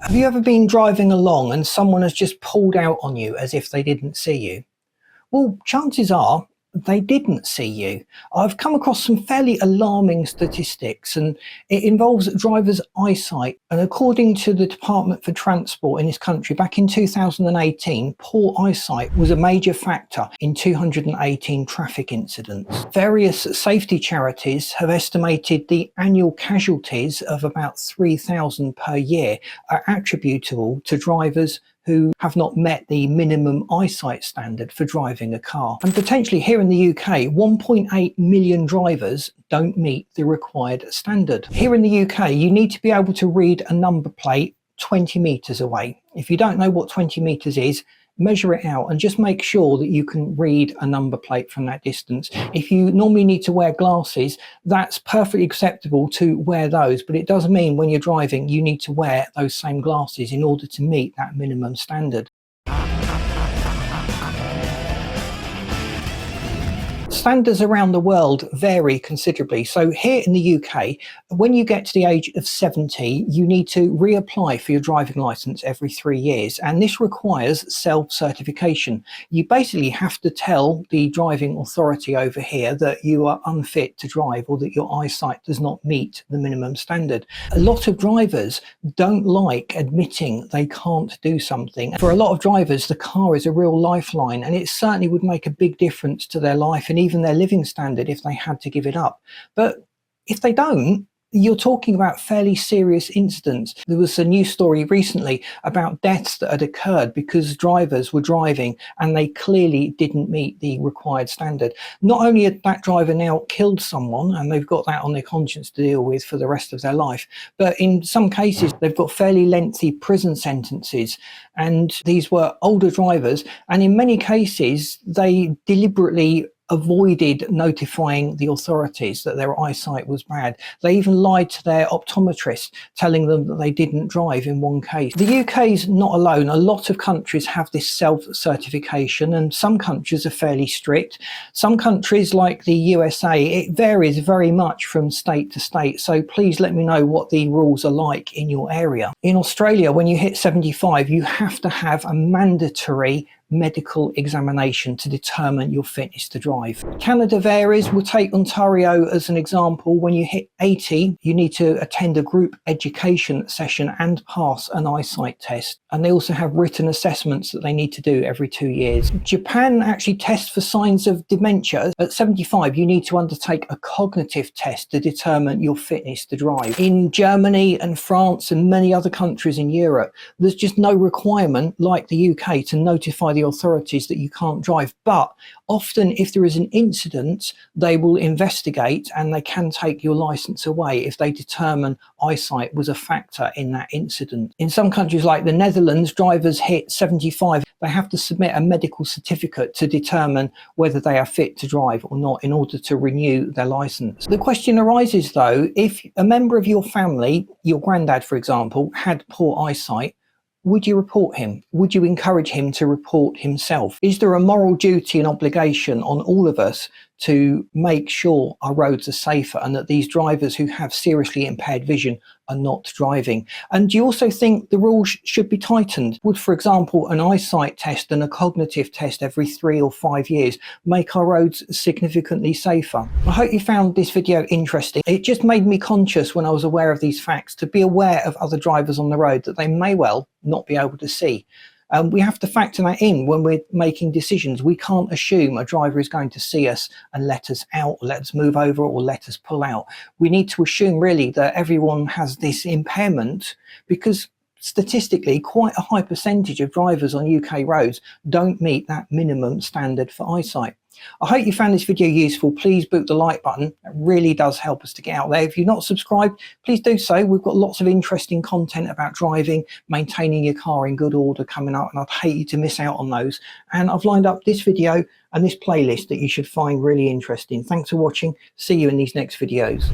Have you ever been driving along and someone has just pulled out on you as if they didn't see you? Well, chances are they didn't see you. I've come across some fairly alarming statistics, and it involves drivers' eyesight. And according to the Department for Transport in this country, back in 2018, poor eyesight was a major factor in 218 traffic incidents. Various safety charities have estimated the annual casualties of about 3,000 per year are attributable to drivers who have not met the minimum eyesight standard for driving a car. And potentially here in the UK, 1.8 million drivers don't meet the required standard. Here in the UK, you need to be able to read a number plate 20 metres away. If you don't know what 20 metres is, measure it out and just make sure that you can read a number plate from that distance. If you normally need to wear glasses, that's perfectly acceptable to wear those, but it does mean when you're driving you need to wear those same glasses in order to meet that minimum standard. Standards around the world vary considerably. So here in the UK, when you get to the age of 70, you need to reapply for your driving licence every 3 years, and this requires self-certification. You basically have to tell the driving authority over here that you are unfit to drive or that your eyesight does not meet the minimum standard. A lot of drivers don't like admitting they can't do something. For a lot of drivers, the car is a real lifeline, and it certainly would make a big difference to their life and even their living standard if they had to give it up. But if they don't, you're talking about fairly serious incidents. There was a news story recently about deaths that had occurred because drivers were driving and they clearly didn't meet the required standard. Not only had that driver now killed someone and they've got that on their conscience to deal with for the rest of their life, but in some cases they've got fairly lengthy prison sentences, and these were older drivers, and in many cases they deliberately avoided notifying the authorities that their eyesight was bad. They even lied to their optometrist, telling them that they didn't drive in one case. The UK's not alone. A lot of countries have this self-certification, and some countries are fairly strict. Some countries, like the USA, it varies very much from state to state, so please let me know what the rules are like in your area. In Australia, when you hit 75, you have to have a mandatory medical examination to determine your fitness to drive. Canada varies. We'll take Ontario as an example. When you hit 80, you need to attend a group education session and pass an eyesight test. And they also have written assessments that they need to do every 2 years. Japan actually tests for signs of dementia. At 75, you need to undertake a cognitive test to determine your fitness to drive. In Germany and France and many other countries in Europe, there's just no requirement, like the UK, to notify the authorities that you can't drive. But often if there is an incident, they will investigate and they can take your license away if they determine eyesight was a factor in that incident. In some countries like the Netherlands, drivers hit 75, they have to submit a medical certificate to determine whether they are fit to drive or not in order to renew their license. The question arises though, if a member of your family, your granddad for example, had poor eyesight, would you report him? Would you encourage him to report himself? Is there a moral duty and obligation on all of us to make sure our roads are safer and that these drivers who have seriously impaired vision are not driving? And do you also think the rules should be tightened? Would, for example, an eyesight test and a cognitive test every 3 or 5 years make our roads significantly safer? I hope you found this video interesting. It just made me conscious when I was aware of these facts to be aware of other drivers on the road that they may well not be able to see. We have to factor that in when we're making decisions. We can't assume a driver is going to see us and let us out, or let us move over, or let us pull out. We need to assume really that everyone has this impairment, because statistically quite a high percentage of drivers on UK roads don't meet that minimum standard for eyesight. I hope you found this video useful. Please boot the like button. It really does help us to get out there. If you're not subscribed, please do so. We've got lots of interesting content about driving, maintaining your car in good order coming up, and I'd hate you to miss out on those. And I've lined up this video and this playlist that you should find really interesting. Thanks for watching. See you in these next videos.